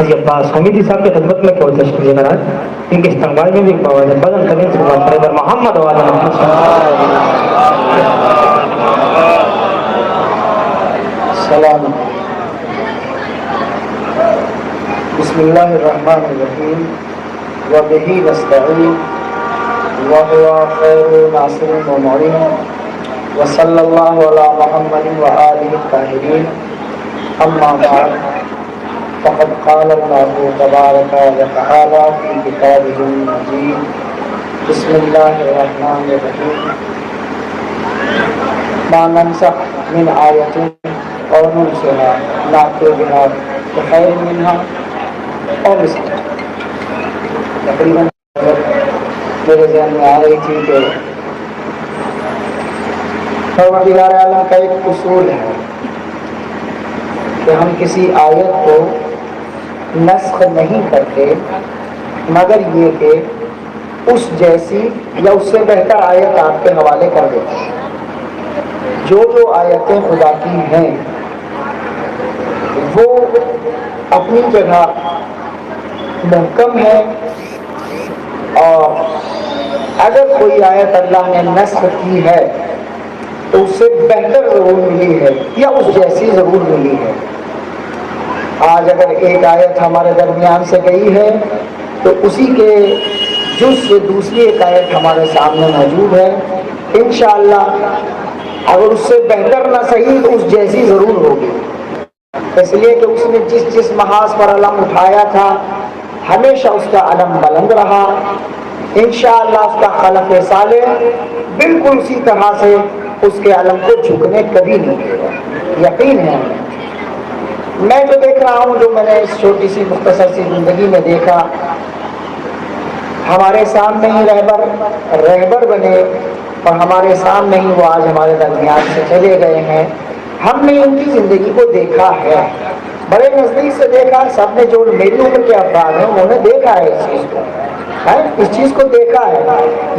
حضرت عباس حمیدی صاحب کی خدمت میں کوئی تشکیل دے رہا ہے، ان کے استقبال میں بھی بدن کریں سے بات کرے محمد والا محمد سلام. بسم اللہ الرحمن الرحیم وبہ نستعین وهو خیر ناصر و معین وصلی اللہ علی محمد وآلہ الطاہرین. اما بعد فقد قال اللہ تبارک و تعالی فی کتابہ المجید. بسم اللہ الرحمن الرحیم. ما ننسخ من آیۃ او ننسها نأتی بها بخیر منها اور مثلها. تقریباً میرے ذہن میں آ رہی تھی کہ پروردگار عالم کا ایک اصول ہے کہ ہم کسی آیت کو نسخ نہیں کرتے مگر یہ کہ اس جیسی یا اس سے بہتر آیت آپ کے حوالے کر دیتے ہیں. جو آیتیں خدا کی ہیں وہ اپنی جگہ محکم ہے، اور اگر کوئی آیت اللہ نے نسخ کی ہے تو اس سے بہتر ضرور ملی ہے یا اس جیسی ضرور ملی ہے. آج اگر ایک آیت ہمارے درمیان سے گئی ہے تو اسی کے جز سے دوسری ایک آیت ہمارے سامنے موجود ہے. انشاءاللہ اگر اس سے بہتر نہ صحیح تو اس جیسی ضرور ہوگی، اس لیے کہ اس نے جس محاذ پر علم اٹھایا تھا ہمیشہ اس کا علم بلند رہا. انشاءاللہ اس کا خلف صالح بالکل اسی طرح سے اس کے علم کو جھکنے کبھی نہیں دے گا، یقین ہے. میں جو دیکھ رہا ہوں، جو میں نے اس چھوٹی سی مختصر سی زندگی میں دیکھا، ہمارے سامنے ہی رہبر بنے اور ہمارے سامنے ہی وہ آج ہمارے درمیان سے چلے گئے ہیں. ہم نے ان کی زندگی کو دیکھا ہے، بڑے نزدیک سے دیکھا. سب نے جو میری عمر کے افراد ہیں انہوں نے دیکھا ہے اس چیز کو دیکھا ہے.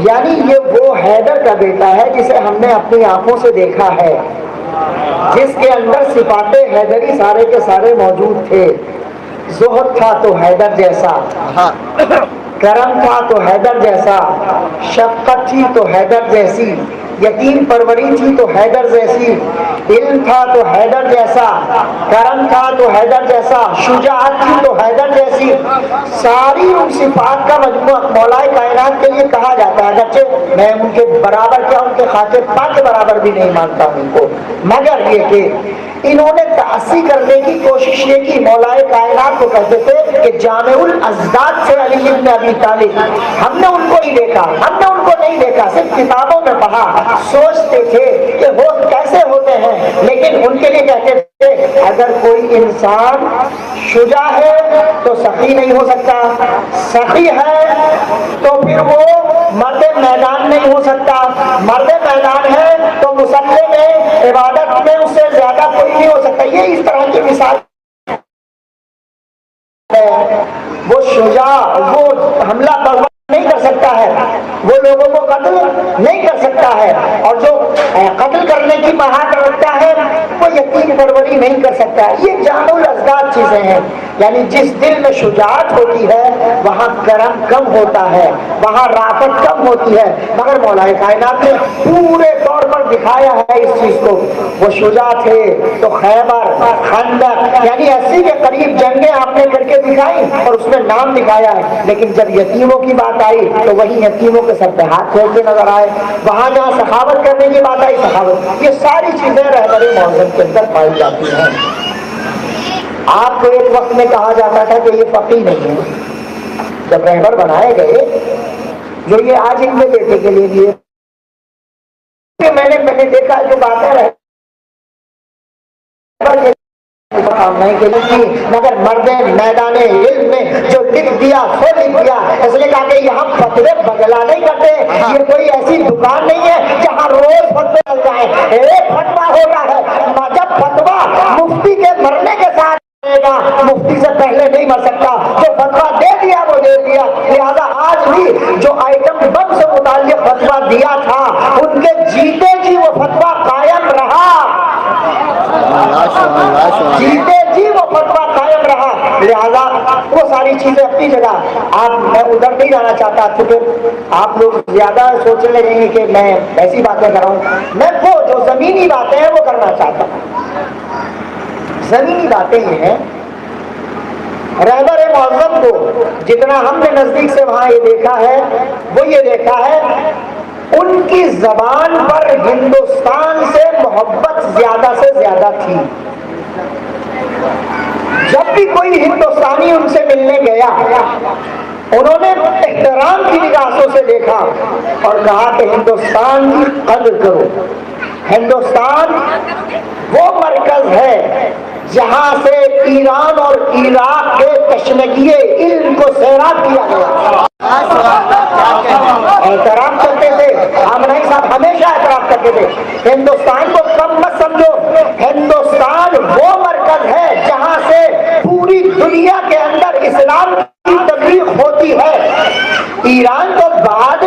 یعنی یہ وہ حیدر کا بیٹا ہے جسے ہم نے اپنی آنکھوں سے دیکھا ہے، جس کے اندر صفات حیدری سارے کے سارے موجود تھے. زہد تھا تو حیدر جیسا، کرم تھا تو حیدر جیسا، شفقت تھی تو حیدر جیسی، یتیم پروری تھی تو حیدر جیسی، علم تھا تو حیدر جیسا، کرم تھا تو حیدر جیسا، شجاعت تھی تو حیدر جیسی. ساری ان صفات کا مجموعہ مولا کائنات کے لیے کہا جاتا ہے. اگرچہ میں ان کے برابر کیا، ان کے خاطر پاک کے برابر بھی نہیں مانتا ہوں ان کو، مگر یہ کہ انہوں نے تعصی کرنے کی کوشش یہ کی. مولا کائنات کو کہتے تھے کہ جامع الازداد سے علی ابن ابی طالب. ہم نے ان کو ہی دیکھا، ہم نے ان کو نہیں دیکھا، صرف کتابوں میں پڑھا. سوچتے تھے کہ وہ کیسے ہوتے ہیں، لیکن ان کے لیے کہتے تھے اگر کوئی انسان شجاع ہے تو سخی نہیں ہو سکتا، سخی ہے تو پھر وہ مرد میدان نہیں ہو سکتا، مرد میدان ہے تو مصلی میں عبادت میں اس سے زیادہ کوئی نہیں ہو سکتا. یہ اس طرح کی مثال ہے. وہ شجاع، وہ حملہ بغاوت نہیں کر سکتا ہے، وہ لوگوں کو قتل نہیں کر سکتا ہے، اور جو قتل کرنے کی مہارت رکھتا ہے وہ یتیم پروری نہیں کر سکتا ہے. یہ جامع الازداد چیزیں ہیں. یعنی جس دل میں شجاعت ہوتی ہے وہاں کرم کم ہوتا ہے، وہاں رافت کم ہوتی ہے. مگر مولا کائنات نے پورے طور پر دکھایا ہے اس چیز کو. وہ شجاع تھے تو خیبر، خندق، یعنی 80 کے قریب جنگیں آپ نے کر کے دکھائی اور اس میں نام دکھایا ہے. لیکن جب یتیموں کی بات آئی تو وہی یتیموں کے سر پہ ہاتھ پھیرتے نظر آئے. وہاں جہاں سخاوت کرنے کی بات آئی، سخاوت. یہ ساری چیزیں رہبر معظم کے اندر پائی جاتی ہیں. آپ کو ایک وقت میں کہا جاتا تھا کہ یہ فقیہ نہیں ہے. جب رہبر بنائے گئے، جو یہ آج ان کے بیٹے کے لیے میں نے دیکھا جو باتیں مگر مرد میدان علم میں جو لکھ دیا سو لکھ دیا. اس نے کہا کہ یہاں فتوے بدلا نہیں کرتے، یہ کوئی ایسی دکان نہیں ہے جہاں روز فتوے مل جائے. ایک فتوا ہوتا ہے، جب فتوا مفتی کے مرنے کے ساتھ گا، مفتی سے پہلے نہیں مر سکتا. جو فتوا دے دیا وہ دے دیا. لہذا آج بھی جو آئٹم بم سے متعلق فتوا دیا تھا ان کے جیتے جی وہ فتوا قائم رہا، جیتے جی وہ فتوا قائم رہا. لہذا آپ میں ادھر نہیں جانا چاہتا چونکہ آپ لوگ زیادہ سوچنے لگیں گے کہ میں ایسی باتیں کر رہا ہوں. میں وہ جو زمینی باتیں ہیں وہ کرنا چاہتا ہوں. زمینی باتیں یہ ہیں رہبر معظم کو جتنا ہم نے نزدیک سے وہاں یہ دیکھا ہے وہ یہ دیکھا ہے ان کی زبان پر ہندوستان سے محبت زیادہ سے زیادہ تھی. جب بھی کوئی ہندوستانی ان سے ملنے گیا انہوں نے احترام کی نگاہوں سے دیکھا اور کہا کہ ہندوستان کی قدر کرو. ہندوستان وہ مرکز ہے جہاں سے ایران اور عراق کے کشمکیے علم کو سیراب کیا گیا. احترام کرتے تھے ہمارے صاحب ہمیشہ احترام کرتے تھے. ہندوستان کو کم مت سمجھو. ہندوستان وہ مرکز ہے جہاں سے پوری دنیا کے اندر اسلام کی تبلیغ ہوتی ہے. ایران تو بعد